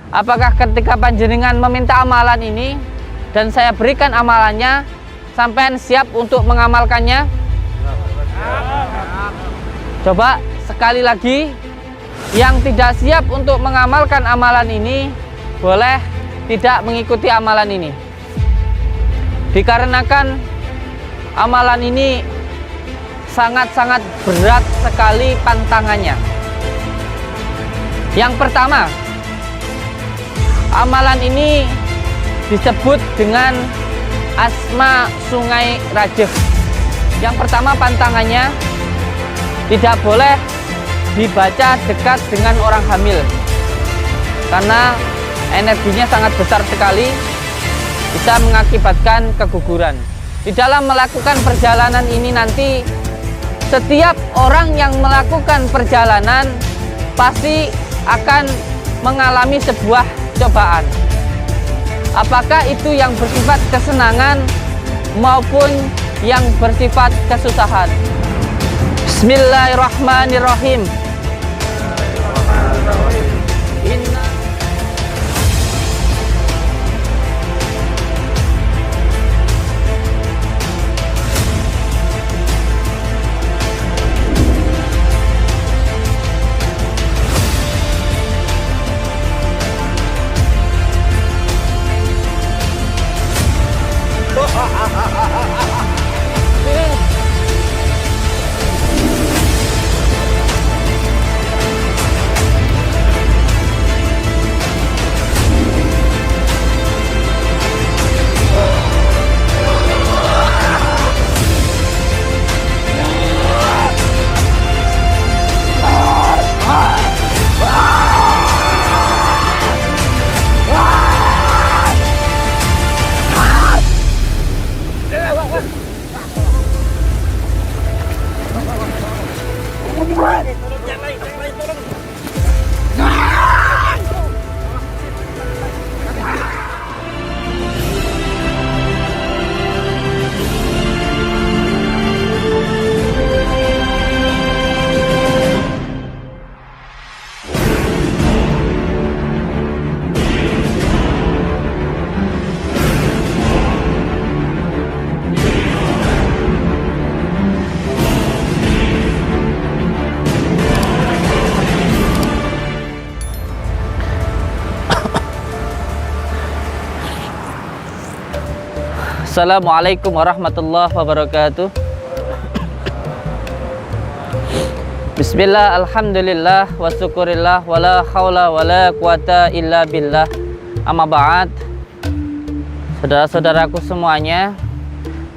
Apakah ketika panjenengan meminta amalan ini dan saya berikan amalannya, sampean siap untuk mengamalkannya? Coba sekali lagi, yang tidak siap untuk mengamalkan amalan ini boleh tidak mengikuti amalan ini. Dikarenakan amalan ini sangat-sangat berat sekali pantangannya. Yang pertama, amalan ini disebut dengan asma Sungai Rajeh. Yang pertama pantangannya, tidak boleh dibaca dekat dengan orang hamil, karena energinya sangat besar sekali, bisa mengakibatkan keguguran. Di dalam melakukan perjalanan ini nanti, setiap orang yang melakukan perjalanan pasti akan mengalami sebuah cobaan. Apakah itu yang bersifat kesenangan maupun yang bersifat kesusahan. Bismillahirrahmanirrahim. Assalamualaikum warahmatullahi wabarakatuh. Bismillah, alhamdulillah, wa syukurillah, wa la hawla wa la quwata illa billah. Amma ba'd. Saudara-saudaraku semuanya,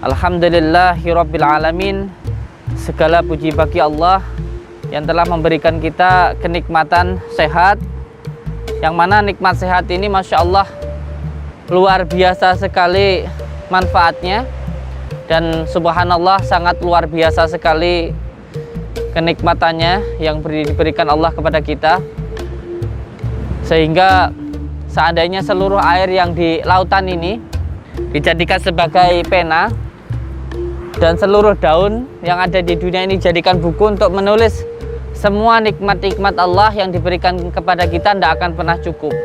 alhamdulillahirabbil alamin. Segala puji bagi Allah yang telah memberikan kita kenikmatan sehat, yang mana nikmat sehat ini Masya Allah luar biasa sekali manfaatnya, dan subhanallah sangat luar biasa sekali kenikmatannya yang diberikan Allah kepada kita, sehingga seandainya seluruh air yang di lautan ini dijadikan sebagai pena dan seluruh daun yang ada di dunia ini dijadikan buku untuk menulis semua nikmat-nikmat Allah yang diberikan kepada kita, tidak akan pernah cukup,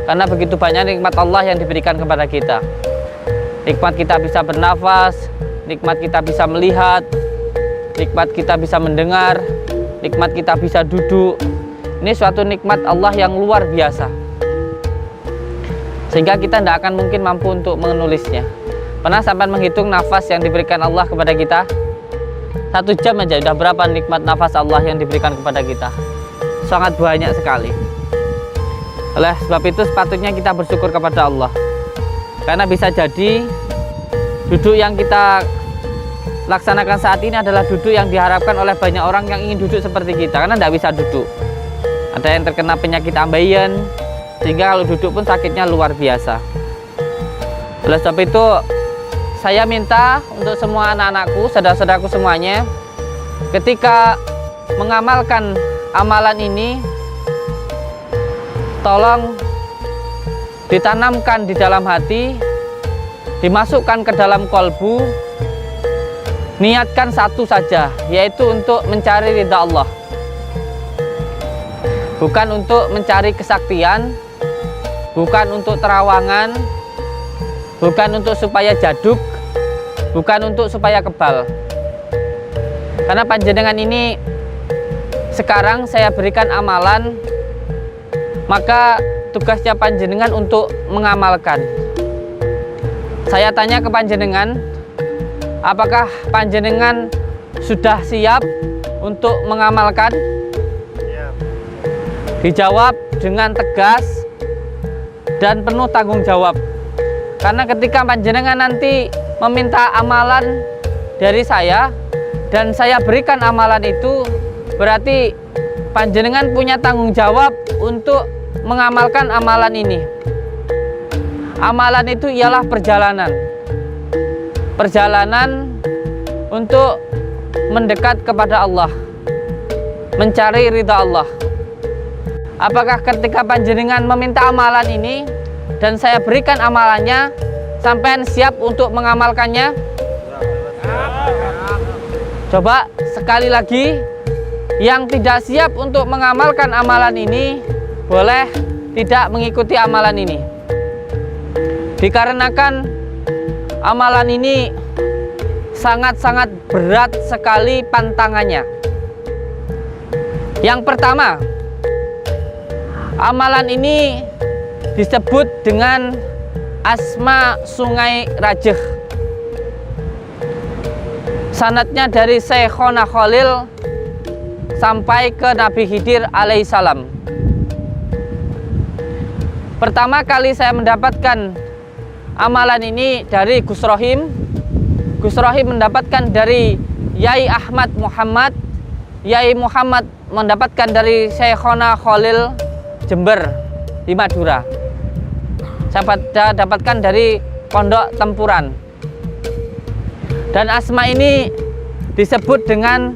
karena begitu banyak nikmat Allah yang diberikan kepada kita. Nikmat kita bisa bernafas, nikmat kita bisa melihat, nikmat kita bisa mendengar, nikmat kita bisa duduk. Ini suatu nikmat Allah yang luar biasa, sehingga kita tidak akan mungkin mampu untuk menulisnya. Pernah sampai menghitung nafas yang diberikan Allah kepada kita? 1 jam aja udah berapa nikmat nafas Allah yang diberikan kepada kita? Sangat banyak sekali. Oleh sebab itu sepatutnya kita bersyukur kepada Allah, karena bisa jadi duduk yang kita laksanakan saat ini adalah duduk yang diharapkan oleh banyak orang yang ingin duduk seperti kita, karena tidak bisa duduk. Ada yang terkena penyakit ambeien, sehingga kalau duduk pun sakitnya luar biasa. Oleh sebab itu saya minta untuk semua anak-anakku, saudara-saudaraku semuanya, ketika mengamalkan amalan ini, tolong ditanamkan di dalam hati, dimasukkan ke dalam kolbu, niatkan satu saja, yaitu untuk mencari ridha Allah, bukan untuk mencari kesaktian, bukan untuk terawangan, bukan untuk supaya jaduk, bukan untuk supaya kebal. Karena panjenengan ini sekarang saya berikan amalan, maka tugasnya panjenengan untuk mengamalkan. Saya tanya ke panjenengan, apakah panjenengan sudah siap untuk mengamalkan? Dijawab dengan tegas dan penuh tanggung jawab. Karena ketika panjenengan nanti meminta amalan dari saya dan saya berikan amalan itu, berarti panjenengan punya tanggung jawab untuk mengamalkan amalan ini. Amalan itu ialah perjalanan. Perjalanan untuk mendekat kepada Allah, mencari ridha Allah. Apakah ketika panjenengan meminta amalan ini dan saya berikan amalannya, sampean siap untuk mengamalkannya? Coba sekali lagi, yang tidak siap untuk mengamalkan amalan ini boleh tidak mengikuti amalan ini. Dikarenakan amalan ini sangat-sangat berat sekali pantangannya. Yang pertama, amalan ini disebut dengan Asma Sungai Rajeh. Sanadnya dari Syekhona Khalil sampai ke Nabi Khidir alaihissalam. Pertama kali saya mendapatkan amalan ini dari Gus Rohim. Gus Rohim mendapatkan dari Yai Ahmad Muhammad. Yai Muhammad mendapatkan dari Syekhona Khalil Jember di Madura. Saya dapatkan dari Pondok Tempuran. Dan asma ini disebut dengan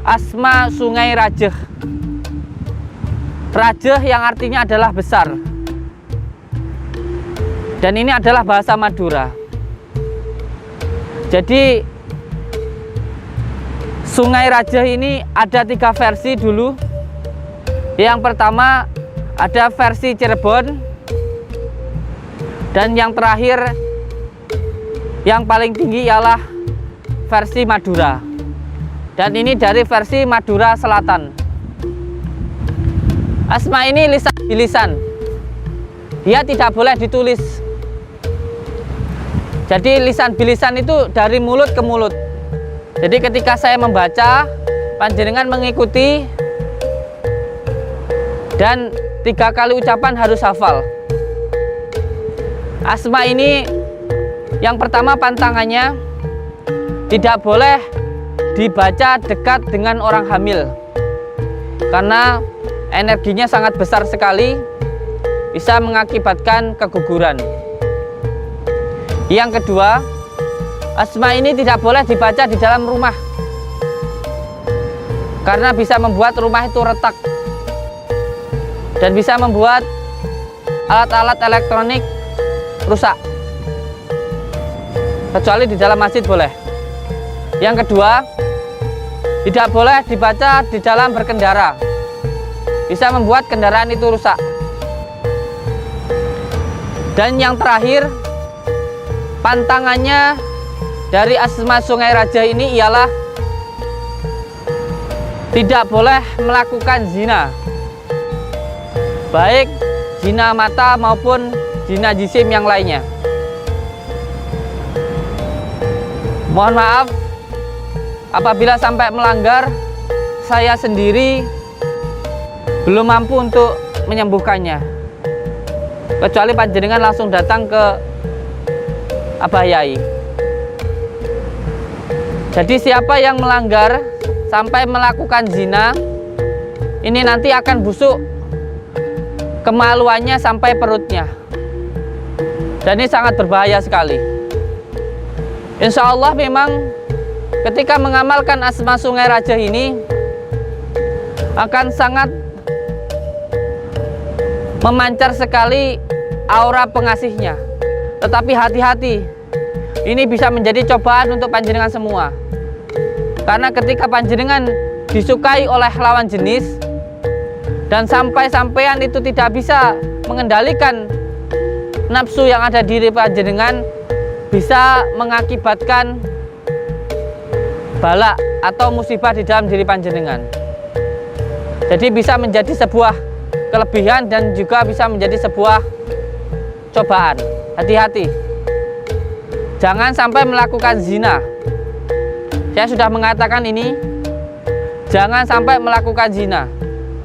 Asma Sungai Rajeh. Rajeh yang artinya adalah besar. Dan ini adalah bahasa Madura. Jadi Sungai Rajeh ini ada 3 versi dulu. Yang pertama ada versi Cirebon, dan yang terakhir yang paling tinggi ialah versi Madura. Dan ini dari versi Madura Selatan. Asma ini lisan bilisan. Dia tidak boleh ditulis. Jadi lisan bilisan itu dari mulut ke mulut. Jadi ketika saya membaca, panjenengan mengikuti, dan 3 kali ucapan harus hafal. Asma ini yang pertama pantangannya tidak boleh dibaca dekat dengan orang hamil, karena energinya sangat besar sekali, bisa mengakibatkan keguguran. Yang kedua, asma ini tidak boleh dibaca di dalam rumah, karena bisa membuat rumah itu retak dan bisa membuat alat-alat elektronik rusak. Kecuali di dalam masjid boleh. Yang kedua, tidak boleh dibaca di dalam berkendara, bisa membuat kendaraan itu rusak. Dan yang terakhir, pantangannya dari Asma Sungai Rajeh ini ialah tidak boleh melakukan zina, baik zina mata maupun zina jisim yang lainnya. Mohon maaf apabila sampai melanggar, saya sendiri belum mampu untuk menyembuhkannya, kecuali panjenengan langsung datang ke Abah Yai. Jadi siapa yang melanggar sampai melakukan zina, ini nanti akan busuk kemaluannya sampai perutnya, dan ini sangat berbahaya sekali. Insya Allah memang ketika mengamalkan Asma Sungai Rajeh ini akan sangat memancar sekali aura pengasihnya. Tetapi hati-hati, ini bisa menjadi cobaan untuk panjenengan semua. Karena ketika panjenengan disukai oleh lawan jenis dan sampai-sampean itu tidak bisa mengendalikan nafsu yang ada di diri panjenengan bisa mengakibatkan bala atau musibah di dalam diri panjenengan. Jadi bisa menjadi sebuah kelebihan dan juga bisa menjadi sebuah cobaan. Hati-hati, jangan sampai melakukan zina. Saya sudah mengatakan ini, jangan sampai melakukan zina,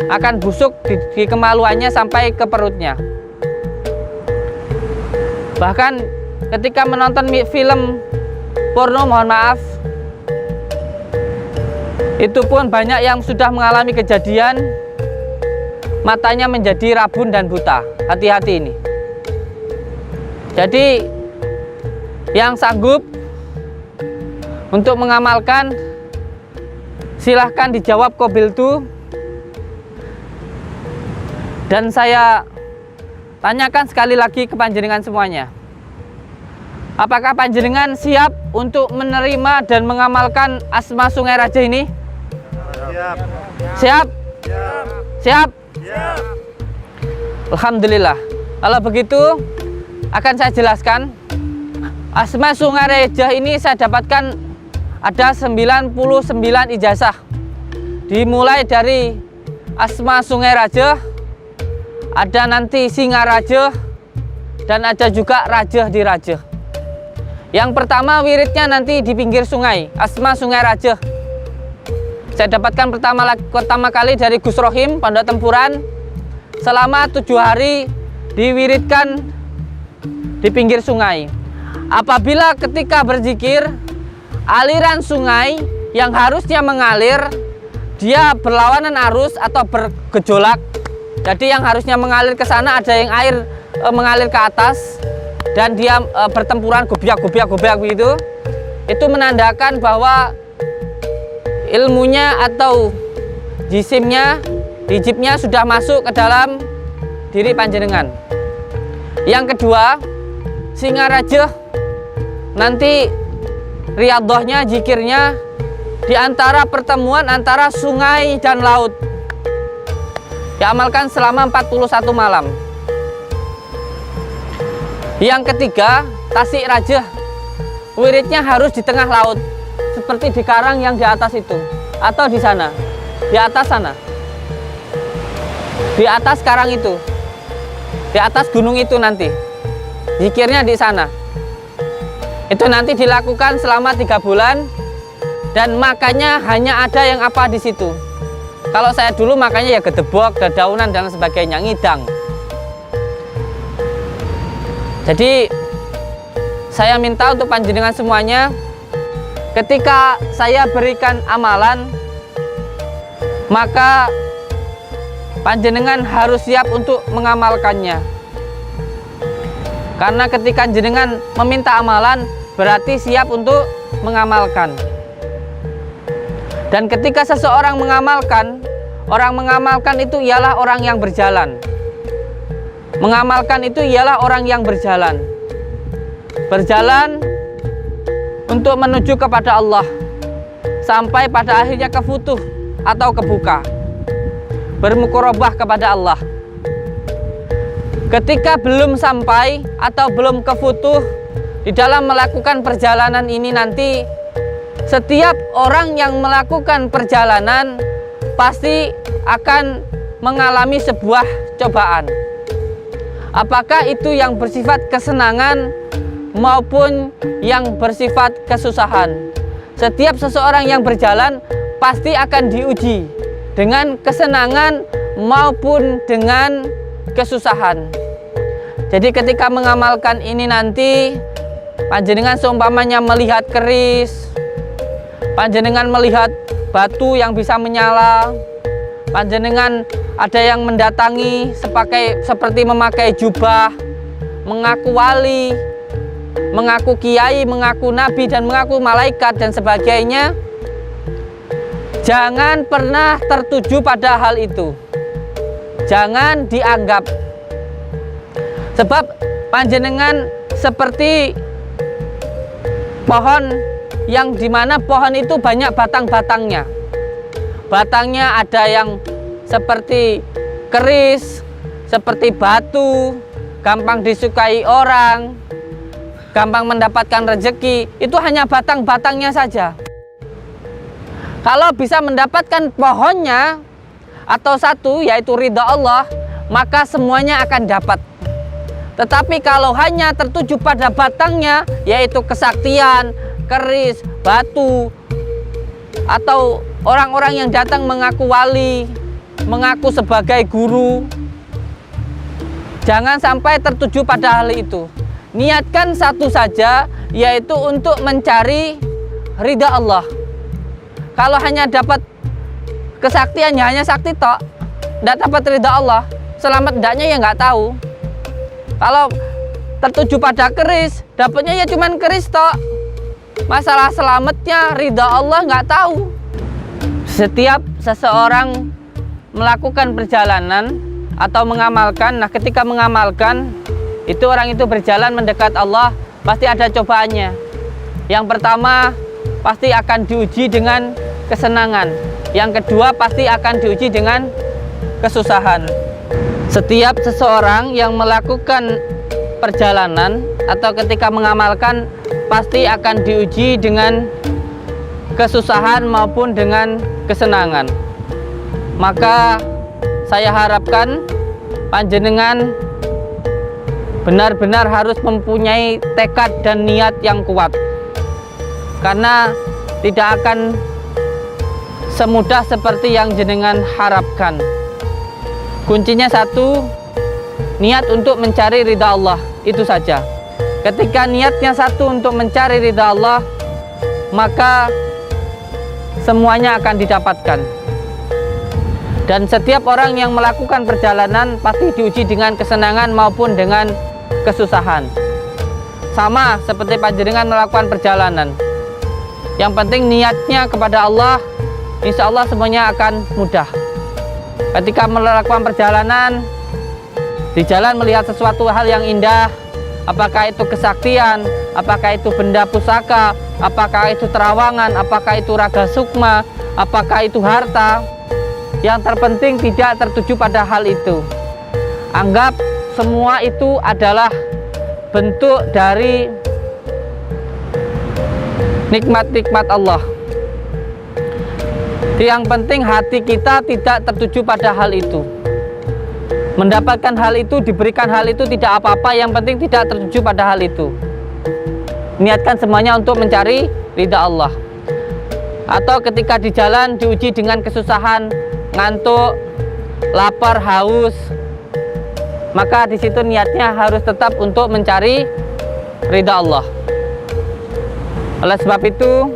akan busuk di kemaluannya sampai ke perutnya. Bahkan ketika menonton film porno, mohon maaf, itu pun banyak yang sudah mengalami kejadian matanya menjadi rabun dan buta. Hati-hati ini. Jadi yang sanggup untuk mengamalkan, silahkan dijawab qabiltu. Dan saya tanyakan sekali lagi ke panjenengan semuanya, apakah panjenengan siap untuk menerima dan mengamalkan asma Sungai Raja ini? Siap. Siap? Siap. Siap? Siap. Alhamdulillah. Kalau begitu akan saya jelaskan. Asma Sungai Raja ini saya dapatkan ada 99 ijazah. Dimulai dari asma Sungai Raja, ada nanti Singa Raja, dan ada juga Raja di Raja. Yang pertama wiridnya nanti di pinggir sungai, asma Sungai Raja. Saya dapatkan pertama kali dari Gus Rohim, Pondok Tempuran. Selama 7 hari diwiridkan di pinggir sungai. Apabila ketika berzikir, aliran sungai yang harusnya mengalir, dia berlawanan arus atau bergejolak. Jadi yang harusnya mengalir ke sana, ada yang air mengalir ke atas dan dia bertempuran gobiak begitu. Itu menandakan bahwa ilmunya atau jisimnya, hijibnya sudah masuk ke dalam diri panjenengan. Yang kedua, Singa Raja, nanti riyadhahnya, zikirnya di antara pertemuan antara sungai dan laut. Diamalkan selama 41 malam. Yang ketiga, Tasik Raja, wiridnya harus di tengah laut, seperti di karang yang di atas itu, atau di sana, di atas sana, di atas karang itu, di atas gunung itu nanti. Zikirnya di sana. Itu nanti dilakukan selama 3 bulan dan makannya hanya ada yang apa di situ. Kalau saya dulu makannya ya gedebok, dedaunan dan sebagainya, ngidang. Jadi saya minta untuk panjenengan semuanya, ketika saya berikan amalan, maka panjenengan harus siap untuk mengamalkannya. Karena ketika jenengan meminta amalan, berarti siap untuk mengamalkan. Dan ketika seseorang mengamalkan, orang mengamalkan itu ialah orang yang berjalan. Mengamalkan itu ialah orang yang berjalan. Berjalan untuk menuju kepada Allah, sampai pada akhirnya ke futuh atau kebuka, bermuqarabah kepada Allah. Ketika belum sampai atau belum ke futuh, di dalam melakukan perjalanan ini nanti, setiap orang yang melakukan perjalanan pasti akan mengalami sebuah cobaan. Apakah itu yang bersifat kesenangan maupun yang bersifat kesusahan. Setiap seseorang yang berjalan pasti akan diuji dengan kesenangan maupun dengan kesusahan. Jadi ketika mengamalkan ini nanti, panjenengan seumpamanya melihat keris, panjenengan melihat batu yang bisa menyala, panjenengan ada yang mendatangi seperti memakai jubah, mengaku wali, mengaku kiai, mengaku nabi, dan mengaku malaikat dan sebagainya. Jangan pernah tertuju pada hal itu. Jangan dianggap. Sebab panjenengan seperti pohon yang dimana pohon itu banyak batang-batangnya. Batangnya ada yang seperti keris, seperti batu, gampang disukai orang, gampang mendapatkan rezeki, itu hanya batang-batangnya saja. Kalau bisa mendapatkan pohonnya atau satu, yaitu ridha Allah, maka semuanya akan dapat. Tetapi kalau hanya tertuju pada batangnya, yaitu kesaktian, keris, batu, atau orang-orang yang datang mengaku wali, mengaku sebagai guru, jangan sampai tertuju pada hal itu. Niatkan satu saja, yaitu untuk mencari ridha Allah. Kalau hanya dapat kesaktian, ya hanya sakti tok, tidak dapat ridha Allah, selamat tidaknya ya nggak tahu. Kalau tertuju pada keris, dapatnya ya cuman keris tok, masalah selamatnya ridha Allah nggak tahu. Setiap seseorang melakukan perjalanan atau mengamalkan, nah ketika mengamalkan itu orang itu berjalan mendekat Allah, pasti ada cobaannya. Yang pertama pasti akan diuji dengan kesenangan, yang kedua pasti akan diuji dengan kesusahan. Setiap seseorang yang melakukan perjalanan atau ketika mengamalkan pasti akan diuji dengan kesusahan maupun dengan kesenangan. Maka saya harapkan panjenengan benar-benar harus mempunyai tekad dan niat yang kuat, karena tidak akan semudah seperti yang jenengan harapkan. Kuncinya satu, niat untuk mencari ridha Allah, itu saja. Ketika niatnya satu untuk mencari ridha Allah, maka semuanya akan didapatkan. Dan setiap orang yang melakukan perjalanan pasti diuji dengan kesenangan maupun dengan kesusahan. Sama seperti panjenengan melakukan perjalanan. Yang penting niatnya kepada Allah, insya Allah semuanya akan mudah. Ketika melakukan perjalanan, di jalan melihat sesuatu hal yang indah, apakah itu kesaktian, apakah itu benda pusaka, apakah itu terawangan, apakah itu raga sukma, apakah itu harta, yang terpenting tidak tertuju pada hal itu. Anggap semua itu adalah bentuk dari nikmat-nikmat Allah. Yang penting hati kita tidak tertuju pada hal itu. Mendapatkan hal itu, diberikan hal itu tidak apa-apa, yang penting tidak tertuju pada hal itu. Niatkan semuanya untuk mencari ridha Allah. Atau ketika di jalan diuji dengan kesusahan, ngantuk, lapar, haus, maka di situ niatnya harus tetap untuk mencari ridha Allah. Oleh sebab itu,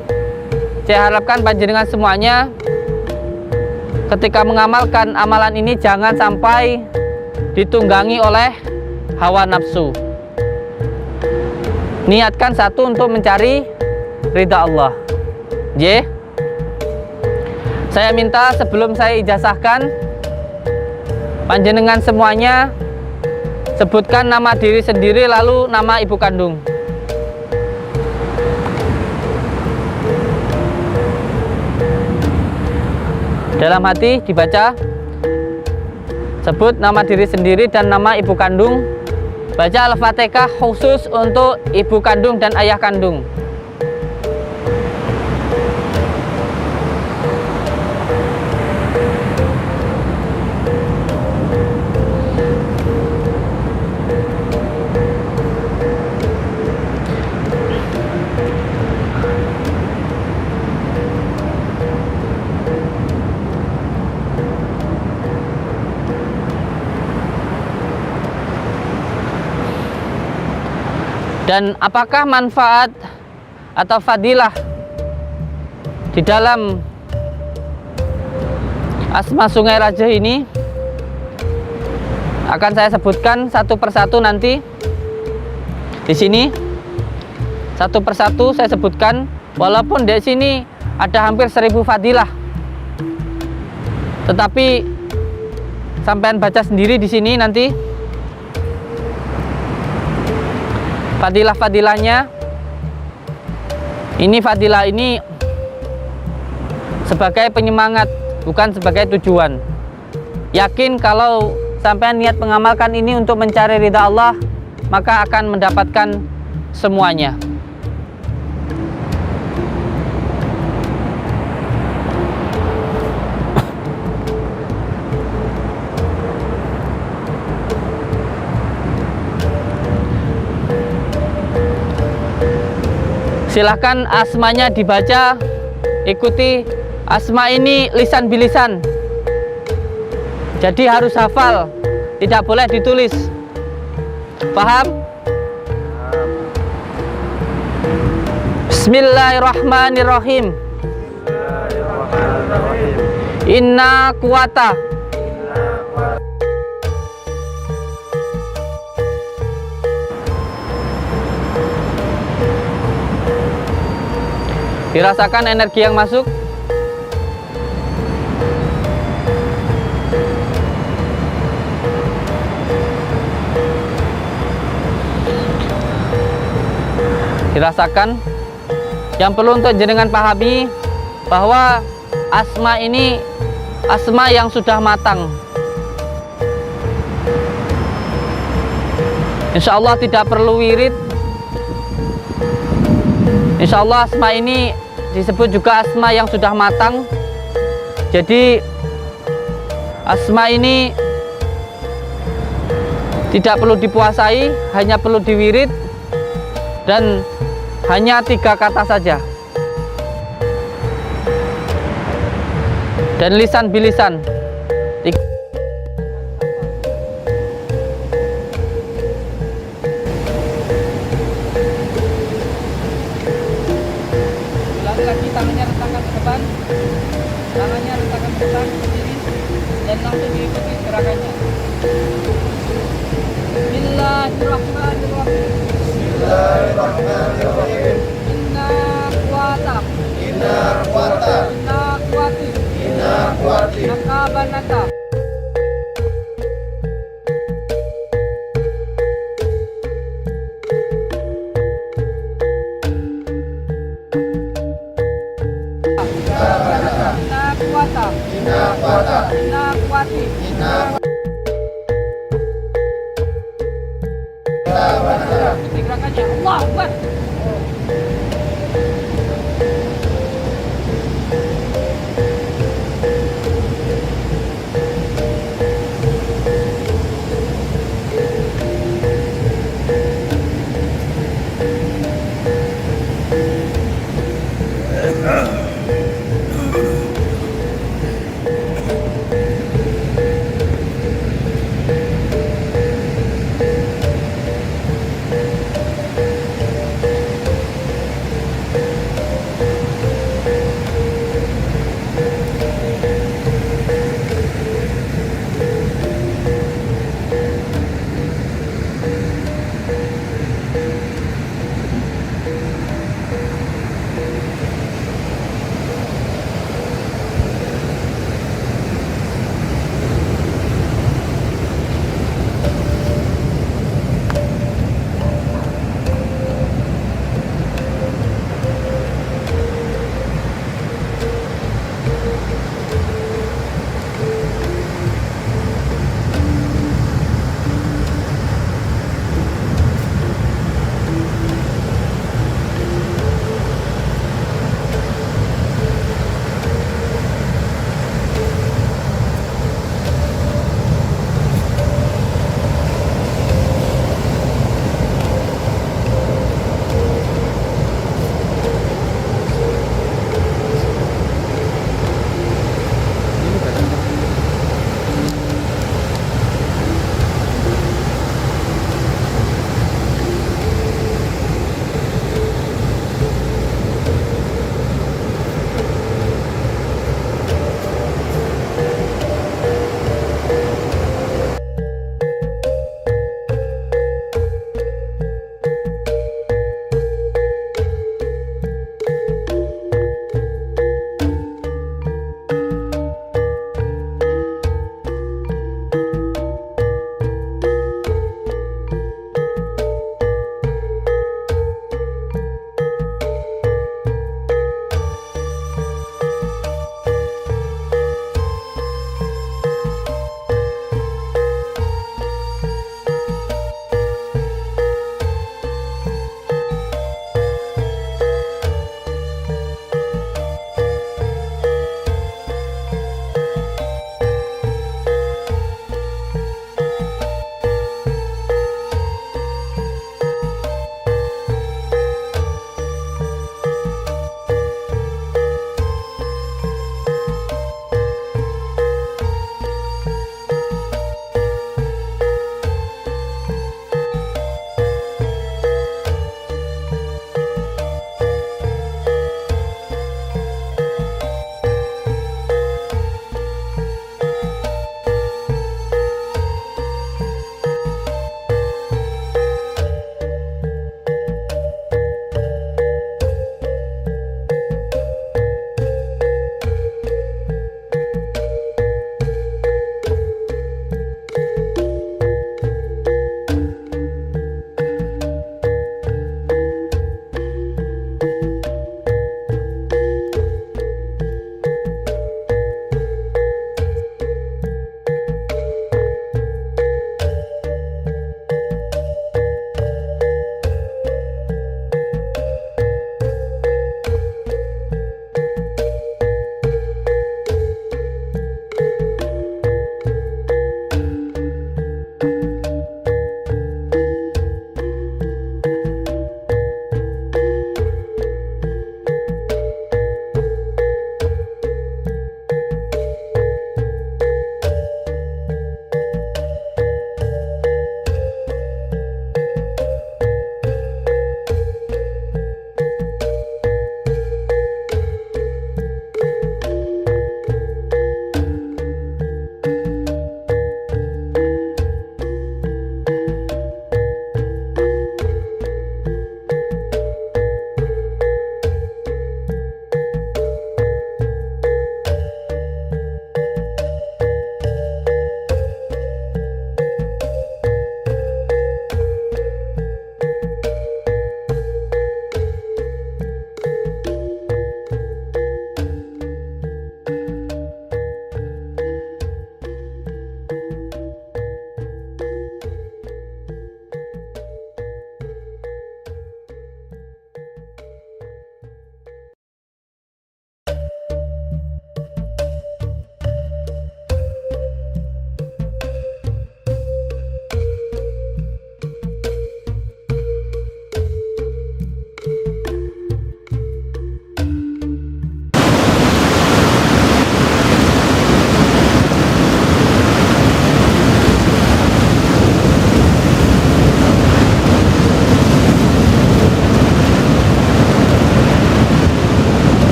saya harapkan panjenengan semuanya ketika mengamalkan amalan ini jangan sampai ditunggangi oleh hawa nafsu. Niatkan satu untuk mencari ridha Allah. Saya minta sebelum saya ijazahkan, panjenengan semuanya sebutkan nama diri sendiri lalu nama ibu kandung. Dalam hati dibaca, sebut nama diri sendiri dan nama ibu kandung. Baca Al-Fatihah khusus untuk ibu kandung dan ayah kandung. Dan apakah manfaat atau fadilah di dalam Asma Sungai Raja ini akan saya sebutkan satu persatu nanti. Di sini satu persatu saya sebutkan, walaupun di sini ada hampir 1000 fadilah, tetapi sampean baca sendiri di sini nanti. Fadilah-fadilahnya, ini fadilah ini sebagai penyemangat, bukan sebagai tujuan. Yakin kalau sampai niat mengamalkan ini untuk mencari ridha Allah, maka akan mendapatkan semuanya. Silahkan asmanya dibaca, ikuti. Asma ini lisan bilisan, jadi harus hafal, tidak boleh ditulis. Paham? Bismillahirrahmanirrahim. Inna kuwata. Dirasakan energi yang masuk. Dirasakan. Yang perlu untuk jenengan pahami bahwa asma ini asma yang sudah matang. Insya Allah tidak perlu wirid. Insya Allah asma ini disebut juga asma yang sudah matang. Jadi asma ini tidak perlu dipuasai, hanya perlu diwirid, dan hanya 3 kata saja. Dan lisan bilisan. Ulangi lagi, tangannya rentangkan ke depan, tangannya rentangkan ke depan ke sini, dan langsung diikuti gerakannya. Bismillahirrahmanirrahim. Bismillahirrahmanirrahim. Inna kuwata. Inna kuwata. Inna kuwati. Inna kuwati. Nakabanata. Inna kuwata. Inna kuwata. Inna kuwati. Inna Ikuti gerakannya. Allah Akbar.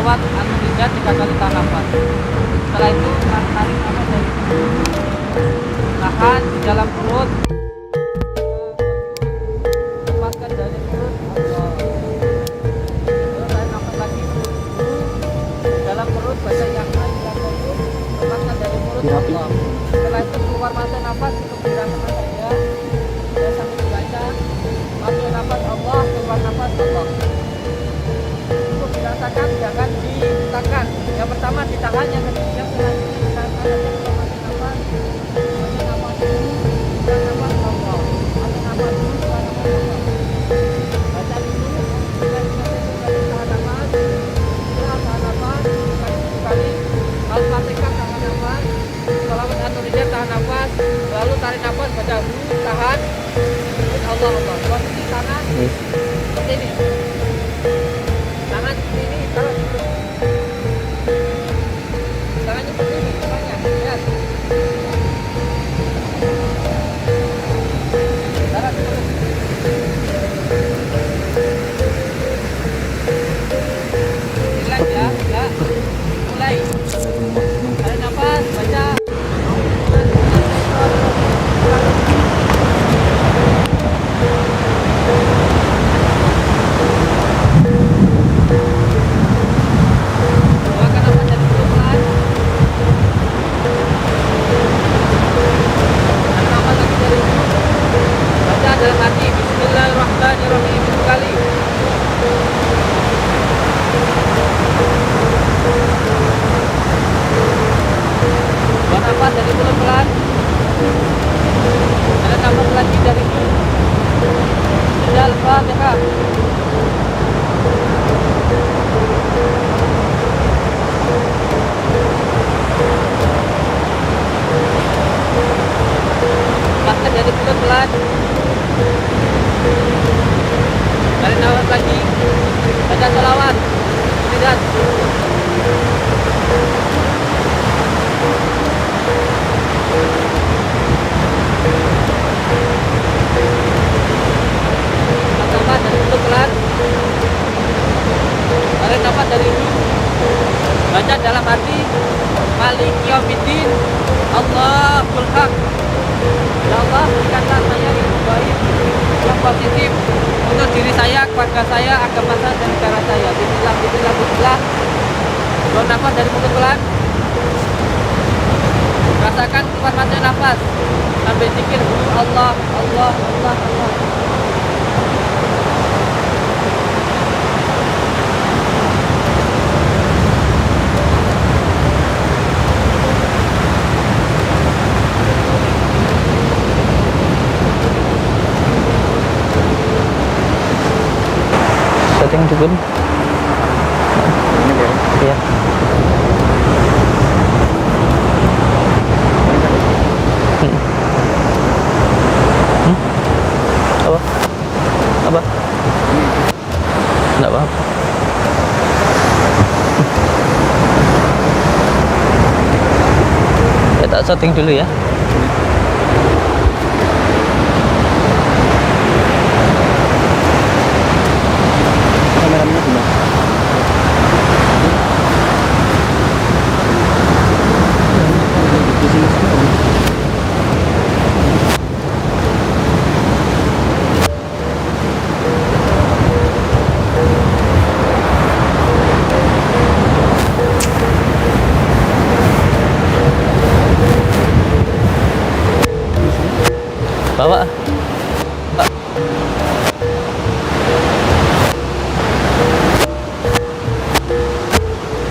lewat anu lidah 3 kali tahan nafas. Setelah itu tarik nafas dari hidung, tahan di dalam perut, lepaskan dari perut. Allah. Terus tarik nafas lagi di dalam perut, baca yang lain di dalam perut, lepaskan dari perut. Allah. Setelah itu keluar masuk nafas untuk dirasakan saja. Sudah sampai dibaca, masuk nafas Allah, keluar nafas Allah. Untuk dirasakan jangan ditahan. Yang pertama ditahan, yang selanjutnya ditahan saja keluar masuk nafas. Masuk nafas dulu, keluar nafas Allah. Masuk nafas dulu, keluar nafas Allah. Baca dulu, tahan nafas, tahan nafas, kali Al-Fatihah tahan nafas, sholawat atau lidah tahan nafas, lalu tarik nafas, baca tahan, Allah Allah. Posisi tangan seperti ini, tangan seperti ini, taruh di perut. Tangannya seperti ini, tangannya, lihat. Taruh di perut. Relax ya, ya. Mulai. Tarik nafas, baca. Keluarkan nafas dari perut pelan. Tarik nafas lagi dari perut. Baca dalam hati Bismillahirrahmanirrahim 10 kali. Buang nafas dari mulut pelan. Tarik nafas lagi dari mulut. Sudah Al-Fatihah. Lepaskan dari mulut pelan. Tarik nafas lagi. Baca sholawat. Tidak. Nafas dari mulut pelan. Tarik nafas dari hidung. Baca dalam hati Maliki Yaumiddin, Allahul Haq. Ya Allah, berikanlah saya yang baik, yang positif untuk diri saya, keluarga saya, agama saya, dan negara saya. Bismillah, bismillah, bismillah. Buang nafas dari mulut pelan. Rasakan keluar masuk nafas sambil zikir dulu Allah, Allah, Allah, Allah. Setting cukup. Iya. Apa? Apa? Enggak apa-apa. Ya tak setting dulu ya. Kameranya gimana? Di sini semua. Bawa.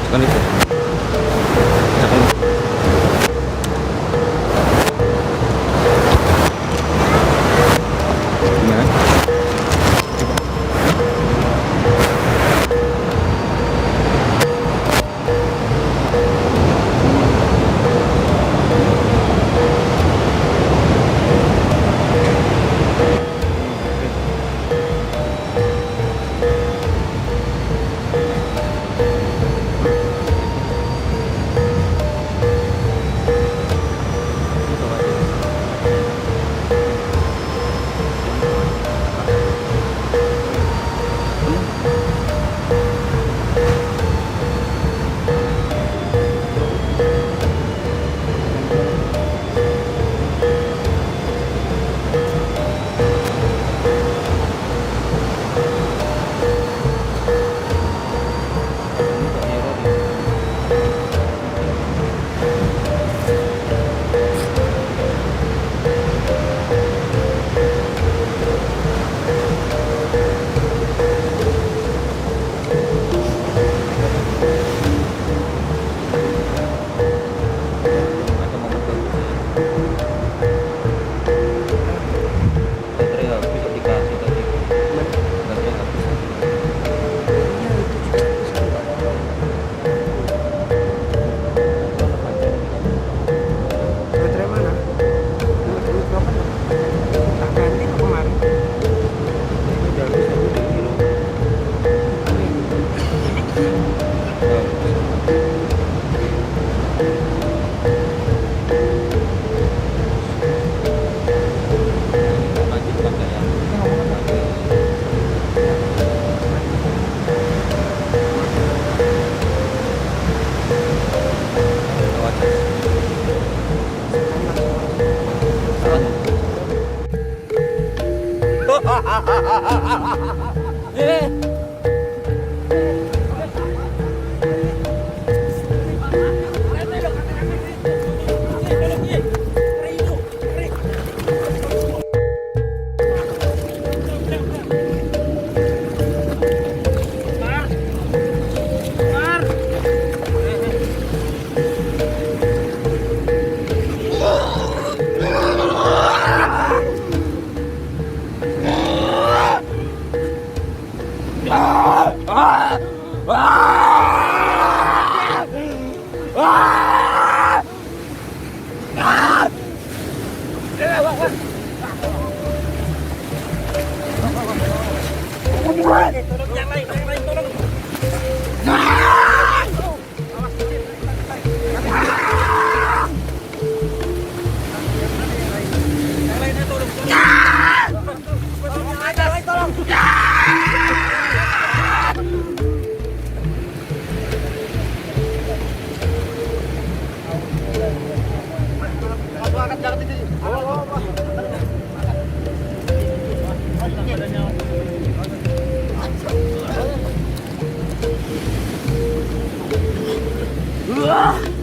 Tekan itu. Tekan. Gimana? Wah!